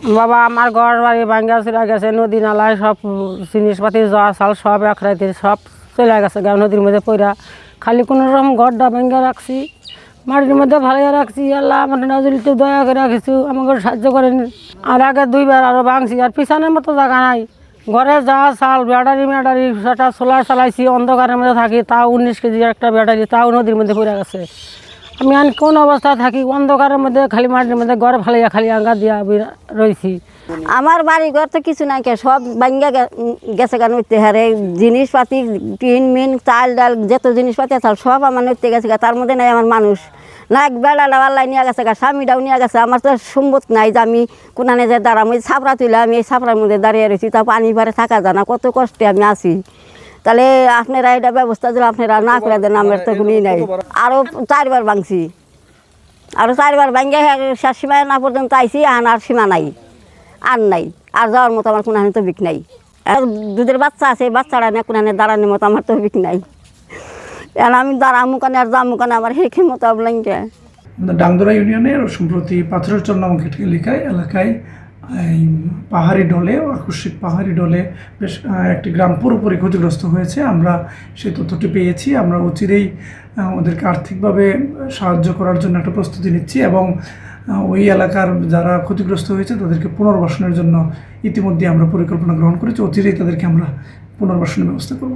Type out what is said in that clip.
বাবা আমার ঘর বাড়ি ভাঙ্গা চলে গেছে, নদী নালায় সব জিনিসপাতি জল চাল সব এক রাইতে সব চলে গেছে নদীর মধ্যে পড়া। খালি কোনো রকম ঘরটা ভাঙ্গা রাখছি, মাটির মধ্যে ভালো রাখছি। আল্লাহ আমার নজরিতে দয়া করে রাখিছু, আমাকে সাহায্য করেন। আর আগে দুইবার আরও ভাঙছি, আর পিছনের মতো জায়গা নাই। ঘরে যা চাল ব্যাটারি সেটা সোলার চালাইছি, অন্ধকারের মধ্যে থাকি, তাও 19 কেজি একটা ব্যাটারি, তাও নদীর মধ্যে পড়ে গেছে। আমি আর কোন অবস্থায় থাকি, অন্ধকারের মধ্যে খালি মাটির মধ্যে ঘর ফালাইয়া খালি আঙ্গা দিয়া রয়েছি। আমার বাড়ি ঘর তো কিছু নাই, সব ভাঙ্গা গেছে গা নইতে। হারে জিনিসপাতি টিন মিন চাল ডাল যত জিনিসপাতি আছে সব আমার নইতে গেছে গা। তার মধ্যে নাই আমার মানুষ না, এক বেড়াটা আল্লাহ নিয়ে গেছে গা, স্বামীটাও নিয়ে গেছে। আমার তো সম্মত নাই যে আমি কোনানে যে দাঁড়াম। ওই ছাপড়া তুলে আমি এই ছাপড়ার মধ্যে দাঁড়িয়ে রয়েছি, তা পানি পারে থাকা যায় না, কত কষ্টে আমি আছি। তাহলে আপনারা এটা ব্যবস্থা দিলে আপনারা না করে দেন, আমার তো কোনই নাই। আরও 4বার ভাঙছি, আরও 4বার ভাঙ্গে শেষ সীমায় না পর্যন্ত আইসি, আর সীমা নাই, আর নাই, আর যাওয়ার মতো আমার কোনখানে তো বিক নাই। আর দুধের বাচ্চা আছে, বাচ্চারা না কোনখানে দাঁড়ানোর মতো আমার তো বিক নাই। এখন আমি দাঁড়ামু কানে আর যামু কানে, আমার সেই ক্ষমতা অবলঙ্গে। ডাংদরা ইউনিয়নের সম্প্রতি পাথরের চর নামক একটি এলাকায় এই পাহাড়ি ঢলে, আকস্মিক পাহাড়ি ঢলে বেশ একটি গ্রাম পুরোপুরি ক্ষতিগ্রস্ত হয়েছে। আমরা সেই তথ্যটি পেয়েছি। আমরা অচিরেই ওদেরকে আর্থিকভাবে সাহায্য করার জন্য একটা প্রস্তুতি নিচ্ছি এবং ওই এলাকার যারা ক্ষতিগ্রস্ত হয়েছে তাদেরকে পুনর্বাসনের জন্য ইতিমধ্যে আমরা পরিকল্পনা গ্রহণ করেছি। অচিরেই তাদেরকে আমরা পুনর্বাসনের ব্যবস্থা করব।